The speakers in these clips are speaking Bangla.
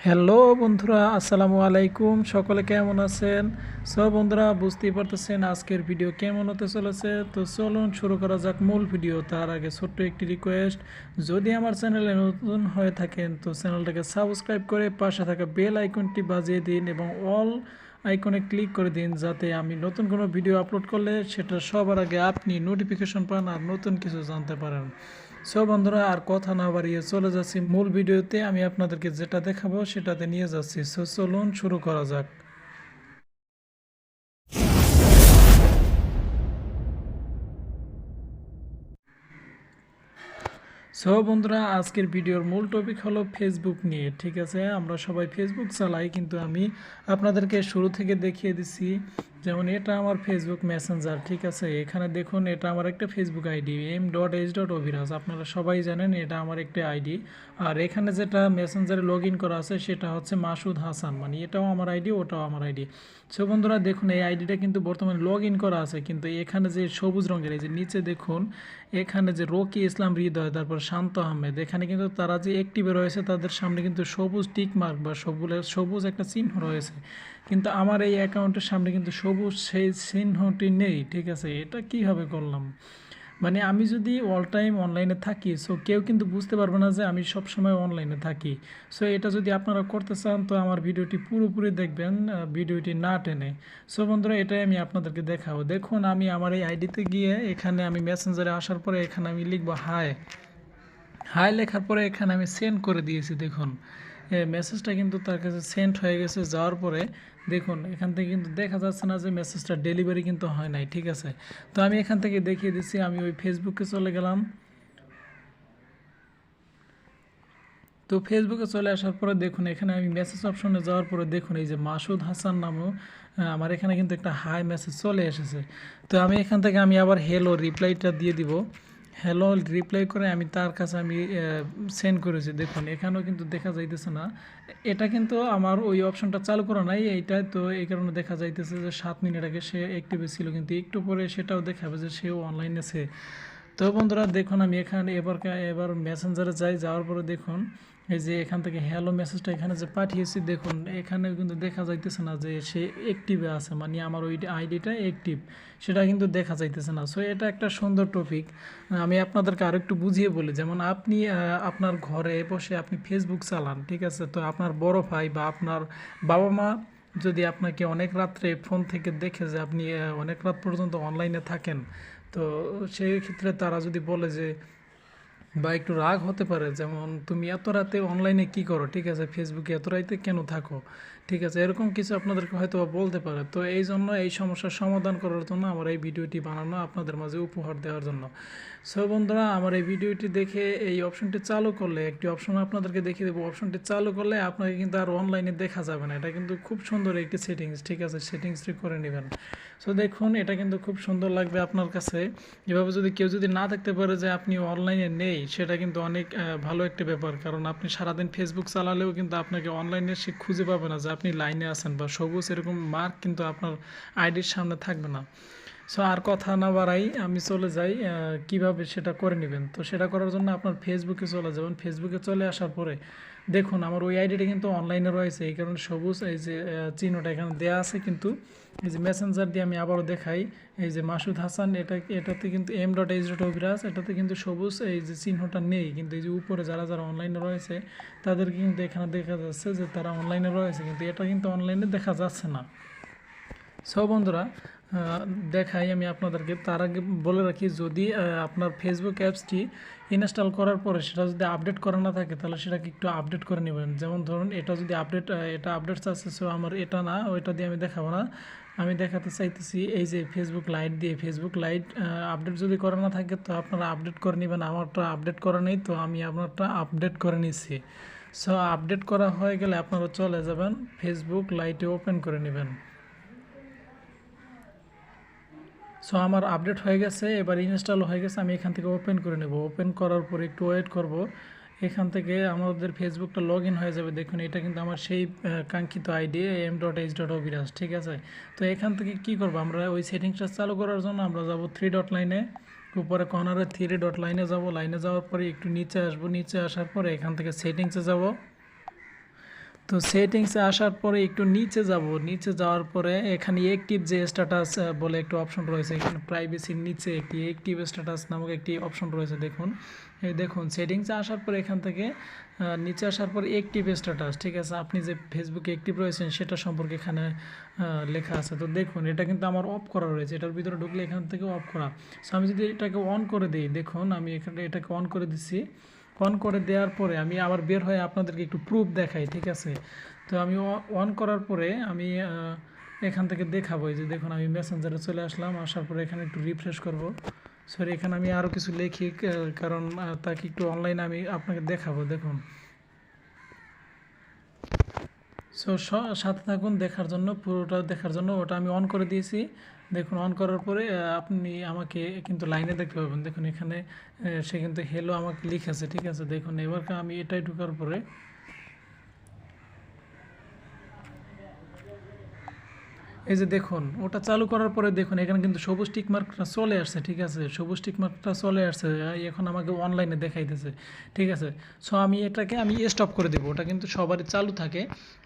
হ্যালো বন্ধুরা, আসসালামু আলাইকুম। সকলে কেমন আছেন? সব বন্ধুরা বুঝতেই পারতেছেন আজকের ভিডিও কেমন হতে চলেছে। তো চলুন শুরু করা যাক মূল ভিডিও। তার আগে ছোট্ট একটি রিকোয়েস্ট, যদি আমার চ্যানেলে নতুন হয়ে থাকেন তো চ্যানেলটাকে সাবস্ক্রাইব করে পাশে থাকা বেল আইকনটি বাজিয়ে দিন এবং অল আইকনে ক্লিক করে দিন, যাতে আমি নতুন কোনো ভিডিও আপলোড করলে সেটা সবার আগে আপনি নোটিফিকেশন পান আর নতুন কিছু জানতে পারেন। সো বন্ধুরা, আর কথা না বাড়িয়ে চলে যাচ্ছি মূল ভিডিওতে। আমি আপনাদেরকে যেটা দেখাবো সেটাতে নিয়ে যাচ্ছি। সো চলুন শুরু করা যাক। সো বন্ধুরা, আজকের ভিডিওর মূল টপিক হলো ফেসবুক নিয়ে। ঠিক আছে, আমরা সবাই ফেসবুক চালাই, কিন্তু আমি আপনাদেরকে শুরু থেকে দেখিয়ে দিচ্ছি। যেমন এটা আমার ফেসবুক মেসেঞ্জার। ঠিক আছে, এখানে দেখুন এটা আমার একটা ফেসবুক আইডি m.h.অভিরাজ। আপনারা সবাই জানেন এটা আমার একটা আইডি। আর এখানে যেটা মেসেঞ্জারে লগ ইন করা আছে সেটা হচ্ছে মাসুদ হাসান, মানে এটাও আমার আইডি, ওটাও আমার আইডি। সো বন্ধুরা দেখুন, এই আইডিটা কিন্তু বর্তমানে লগ ইন করা আছে, কিন্তু এখানে যে সবুজ রঙের এই যে নিচে দেখুন, এখানে যে রকি ইসলাম হৃদয়, তারপর শান্ত আহমেদ, এখানে কিন্তু তারা যে অ্যাক্টিভে রয়েছে তাদের সামনে কিন্তু সবুজ টিক মার্ক বা সবুজ একটা চিহ্ন রয়েছে, কিন্তু আমার এই অ্যাকাউন্টের সামনে কিন্তু সবুজ সেই চিহ্নটি নেই। ঠিক আছে, এটা কীভাবে করলাম? মানে আমি যদি অল টাইম অনলাইনে থাকি, সো কেউ কিন্তু বুঝতে পারবে না যে আমি সব সময় অনলাইনে থাকি। সো এটা যদি আপনারা করতে চান তো আমার ভিডিওটি পুরোপুরি দেখবেন, ভিডিওটি না টেনে। সো বন্ধুরা, এটাই আমি আপনাদেরকে দেখাবো। দেখুন, আমি আমার এই আইডিতে গিয়ে এখানে আমি মেসেঞ্জারে আসার পরে এখানে আমি লিখবো হাই। হাই লেখার পরে এখানে আমি সেন্ড করে দিয়েছি। দেখুন মেসেজটা কিন্তু তার কাছে সেন্ড হয়ে গেছে। যাওয়ার পরে দেখুন এখান থেকে কিন্তু দেখা যাচ্ছে না যে মেসেজটা ডেলিভারি কিন্তু হয় নাই। ঠিক আছে, তো আমি এখান থেকে দেখিয়ে দিচ্ছি। আমি ওই ফেসবুকে চলে গেলাম। তো ফেসবুকে চলে আসার পরে দেখুন এখানে আমি মেসেজ অপশনে যাওয়ার পরে দেখুন এই যে মাসুদ হাসান নামও আমার এখানে কিন্তু একটা হাই মেসেজ চলে এসেছে। তো আমি এখান থেকে আমি আবার হেলো রিপ্লাইটা দিয়ে দিব। হ্যালো রিপ্লাই করে আমি তার কাছে আমি সেন্ড করেছি। দেখুন এখানেও কিন্তু দেখা যাইতেছে না, এটা কিন্তু আমার ওই অপশনটা চালু করা নাই এইটা। তো এই কারণে দেখা যাইতেছে যে 7 মিনিট আগে সে অ্যাক্টিভে ছিল, কিন্তু একটু পরে সেটাও দেখাবে যে সেও অনলাইনে আছে। তো বন্ধুরা দেখুন, আমি এখানে এবার মেসেঞ্জারে যাওয়ার পরে দেখুন এই যে এখান থেকে হ্যালো মেসেজটা এখানে যে পাঠিয়েছি, দেখুন এখানে কিন্তু দেখা যাইতেছে না যে সে অ্যাক্টিভে আছে, মানে আমার ওই আইডিটা অ্যাক্টিভ সেটা কিন্তু দেখা যাইতেছে না। সো এটা একটা সুন্দর টপিক। আমি আপনাদেরকে আরেকটু বুঝিয়ে বলি। যেমন আপনি আপনার ঘরে বসে আপনি ফেসবুক চালান, ঠিক আছে, তো আপনার বড় ভাই বা আপনার বাবা মা যদি আপনাকে অনেক রাত্রে ফোন থেকে দেখে যে আপনি অনেক রাত পর্যন্ত অনলাইনে থাকেন, তো সেই ক্ষেত্রে তারা যদি বলে যে বা একটু রাগ হতে পারে, যেমন তুমি এত রাতে অনলাইনে কি করো, ঠিক আছে, ফেসবুকে এত রাতে কেন থাকো, ঠিক আছে, এরকম কিছু আপনাদেরকে হয়তো বা বলতে পারে। তো এই জন্য এই সমস্যার সমাধান করার জন্য আমার এই ভিডিওটি বানানো, আপনাদের মাঝে উপহার দেওয়ার জন্য। সো বন্ধুরা, আমার এই ভিডিওটি দেখে এই অপশনটি চালু করলে, একটি অপশন আপনাদেরকে দেখিয়ে দেবো, অপশনটি চালু করলে আপনাকে কিন্তু আর অনলাইনে দেখা যাবে না। এটা কিন্তু খুব সুন্দর একটি সেটিংস। ঠিক আছে, সেটিংসটি করে নেবেন। সো দেখুন এটা কিন্তু খুব সুন্দর লাগবে আপনার কাছে। এভাবে যদি কেউ যদি না দেখতে পারে যে আপনি অনলাইনে নেই, সেটা কিন্তু অনেক ভালো একটা ব্যাপার। কারণ আপনি সারাদিন ফেসবুক চালালেও কিন্তু আপনাকে অনলাইনে সে খুঁজে পাবে না যে আপনি লাইনে আছেন, বা সবুজ এরকম মার্ক কিন্তু আপনার আইডির সামনে থাকবে না। সো আর কথা না বাড়াই আমি চলে যাই কিভাবে সেটা করে নেবেন। তো সেটা করার জন্য আপনার ফেসবুকে চলে যাবেন। ফেসবুকে চলে আসার পরে দেখুন আমার ওই আইডিটা কিন্তু অনলাইনে রয়েছে, এই কারণে সবুজ এই যে চিহ্নটা এখানে দেওয়া আছে। কিন্তু এই যে মেসেঞ্জার দিয়ে আমি আবারও দেখাই, এই যে মাসুদ হাসান, এটাতে কিন্তু m.h.অভিরাজ, এটাতে কিন্তু সবুজ এই যে চিহ্নটা নেই। কিন্তু এই যে উপরে যারা যারা অনলাইনে রয়েছে তাদেরকে কিন্তু এখানে দেখা যাচ্ছে যে তারা অনলাইনে রয়েছে, কিন্তু এটা কিন্তু অনলাইনে দেখা যাচ্ছে না। সো বন্ধুরা, দেখাই আমি আপনাদেরকে। তার আগে বলে রাখি, যদি আপনার ফেসবুক অ্যাপসটি ইনস্টল করার পরে সেটা যদি আপডেট করা না থাকে তাহলে সেটাকে একটু আপডেট করে নেবেন। যেমন ধরুন এটা যদি এটা আপডেট চাচ্ছে, সো আমার এটা না, ওইটা দিয়ে আমি দেখাবো না। আমি দেখাতে চাইতেছি এই যে ফেসবুক লাইট দিয়ে। ফেসবুক লাইট আপডেট যদি করা না থাকে তো আপনারা আপডেট করে নেবেন। আমারটা আপডেট করা নেই, তো আমি আপনারটা আপডেট করে নিচ্ছি। সো আপডেট করা হয়ে গেলে আপনারা চলে যাবেন ফেসবুক লাইটে, ওপেন করে নেবেন। সো আমার আপডেট হয়ে গেছে, এবার ইনস্টল হয়ে গেছে। আমি এখান থেকে ওপেন করে নেব। ওপেন করার পর একটু ওয়েট করব। এখান থেকে আমাদের ফেসবুকটা লগ ইন হয়ে যাবে। দেখুন এটা কিন্তু আমার সেই কাঙ্ক্ষিত আইডি m.h.অভিরাজ। ঠিক আছে, তো এখান থেকে কি করব, আমরা ওই সেটিংসটা চালু করার জন্য আমরা যাব 3 ডট লাইনে, উপরে কর্নারে 3 ডট লাইনে যাব। লাইনে যাওয়ার পরে একটু নিচে আসব। নিচে আসার পরে এখান থেকে সেটিংসে যাব। তো সেটিংসে আসার পরে একটু নিচে যাব, নিচে যাওয়ার পরে এখানে অ্যাক্টিভ যে স্ট্যাটাস বলে একটা অপশন রয়েছে, এখানে প্রাইভেসির নিচে একটি অ্যাক্টিভ স্ট্যাটাস নামক একটি অপশন রয়েছে। দেখুন, এই দেখুন সেটিংসে আসার পরে এখান থেকে নিচে আসার পর অ্যাক্টিভ স্ট্যাটাস, ঠিক আছে, আপনি যে ফেসবুকে অ্যাক্টিভ রয়েছেন সেটা সম্পর্কে এখানে লেখা আছে। তো দেখুন এটা কিন্তু আমার অফ করা রয়েছে, এটার ভিতরে ঢুকলে এখান থেকে অফ করা। সো আমি যদি এটাকে অন করে দিই, দেখুন আমি এখানে এটাকে অন করে দিচ্ছি। অন করে দেওয়ার পরে আমি আবার বের হয়ে আপনাদেরকে একটু প্রুফ দেখাই, ঠিক আছে। তো আমি অন করার পরে আমি এখান থেকে দেখাবো, এই যে দেখুন আমি মেসেঞ্জারে চলে আসলাম, আসার পরে এখানে একটু রিফ্রেশ করব। সরি, এখানে আমি আরও কিছু লিখি, কারণ তাকে একটু অনলাইনে আমি আপনাকে দেখাবো। দেখুন, সো সাথে থাকুন দেখার জন্য, পুরোটা দেখার জন্য। ওটা আমি অন করে দিয়েছি। দেখুন অন করার পরে আপনি আমাকে কিন্তু লাইনে দেখতে পাবেন। দেখুন এখানে সে কিন্তু হ্যালো আমাকে লিখেছে, ঠিক আছে। দেখুন এবার আমি এটাই ঢোকার পরে এই যে দেখুন ওটা চালু করার পরে দেখুন এখানে কিন্তু সবুজ টিক মার্কটা চলে আসছে, ঠিক আছে। সবুজ টিক মার্কটা চলে আসছে, এখন আমাকে অনলাইনে দেখাইতেছে, ঠিক আছে। সো আমি এটাকে স্টপ করে দেবো, ওটা কিন্তু সবারই চালু থাকে।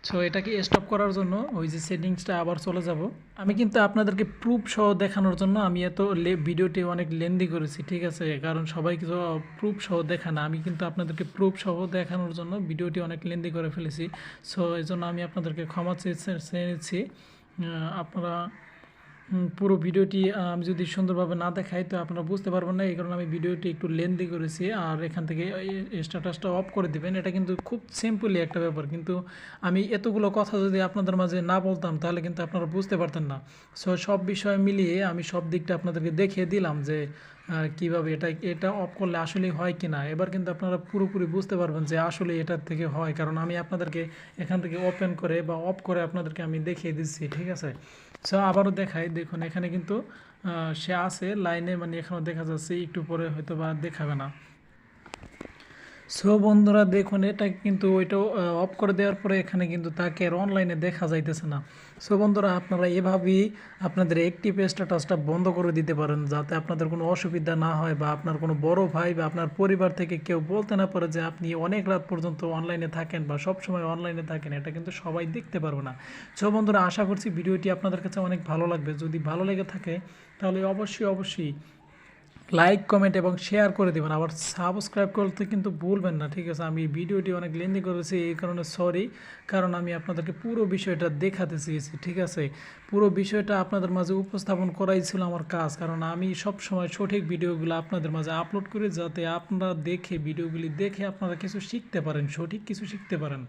সো এটাকে স্টপ করার জন্য ওই যে সেটিংসটা আবার চলে যাব। আমি কিন্তু আপনাদেরকে প্রুফ সহ দেখানোর জন্য আমি এত ভিডিওটি অনেক লেন্দি করেছি, ঠিক আছে, কারণ সবাই কিছু প্রুফ সহ দেখা না, আমি কিন্তু আপনাদেরকে প্রুফ সহ দেখানোর জন্য ভিডিওটি অনেক লেন্দি করে ফেলেছি। সো এই জন্য আমি আপনাদেরকে ক্ষমা চেয়ে নিচ্ছি। আপনারা পুরো ভিডিওটি আমি যদি সুন্দরভাবে না দেখাই তো আপনারা বুঝতে পারবেন না, এই কারণে আমি ভিডিওটি একটু লেন্দি করেছি। আর এখান থেকে স্ট্যাটাসটা অফ করে দিবেন, এটা কিন্তু খুব সিম্পলি একটা ব্যাপার। কিন্তু আমি এতগুলো কথা যদি আপনাদের মাঝে না বলতাম তাহলে কিন্তু আপনারা বুঝতে পারতেন না। সো সব বিষয় মিলিয়ে আমি সব দিকটা আপনাদেরকে দেখিয়ে দিলাম যে কীভাবে এটা অফ করলে আসলেই হয় কি না। এবার কিন্তু আপনারা পুরোপুরি বুঝতে পারবেন যে আসলে এটার থেকে হয়, কারণ আমি আপনাদেরকে এখান থেকে ওপেন করে বা অফ করে আপনাদেরকে আমি দেখিয়ে দিচ্ছি, ঠিক আছে। সো আবারও দেখাই, দেখুন এখানে কিন্তু সে আছে লাইনে, মানে এখানেও দেখা যাচ্ছে, একটু পরে হয়তো বা দেখাবে না। সো বন্ধুরা দেখুন এটা কিন্তু ওইটাও অফ করে দেওয়ার পরে এখানে কিন্তু তাকে আর অনলাইনে দেখা যাইতেছে না। সো বন্ধুরা আপনারা এভাবেই আপনাদের অ্যাক্টিভ স্ট্যাটাসটা বন্ধ করে দিতে পারেন, যাতে আপনাদের কোনো অসুবিধা না হয়, বা আপনার কোনো বড় ভাই বা আপনার পরিবার থেকে কেউ বলতে না পারে যে আপনি অনেক রাত পর্যন্ত অনলাইনে থাকেন বা সব সময় অনলাইনে থাকেন, এটা কিন্তু সবাই দেখতে পারবে না। সো বন্ধুরা আশা করছি ভিডিওটি আপনাদের কাছে অনেক ভালো লাগবে। যদি ভালো লেগে থাকে তাহলে অবশ্যই লাইক কমেন্ট এবং শেয়ার করে দেবেন, আবার সাবস্ক্রাইব করতে কিন্তু ভুলবেন না, ঠিক আছে। আমি ভিডিওটি অনেক লেন্দি করেছি, এই কারণে সরি, কারণ আমি আপনাদেরকে পুরো বিষয়টা দেখাতে চেয়েছি, ঠিক আছে। পুরো বিষয়টা আপনাদের মাঝে উপস্থাপন করাই ছিল আমার কাজ, কারণ আমি সব সময় সঠিক ভিডিওগুলো আপনাদের মাঝে আপলোড করি, যাতে আপনারা দেখে ভিডিওগুলি দেখে আপনারা কিছু শিখতে পারেন, সঠিক কিছু শিখতে পারেন।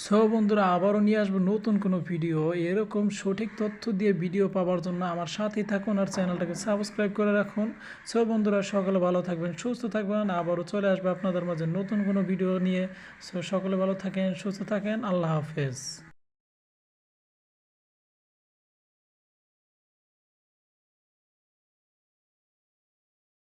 সো বন্ধুরা আবারও নিয়ে আসবো নতুন কোনো ভিডিও, এরকম সঠিক তথ্য দিয়ে ভিডিও পাওয়ার জন্য আমার সাথেই থাকুন আর চ্যানেলটাকে সাবস্ক্রাইব করে রাখুন। সো বন্ধুরা সকলে ভালো থাকবেন, সুস্থ থাকবেন, আবারও চলে আসবে আপনাদের মাঝে নতুন কোনো ভিডিও নিয়ে। সো সকলে ভালো থাকেন, সুস্থ থাকেন, আল্লাহ হাফেজ।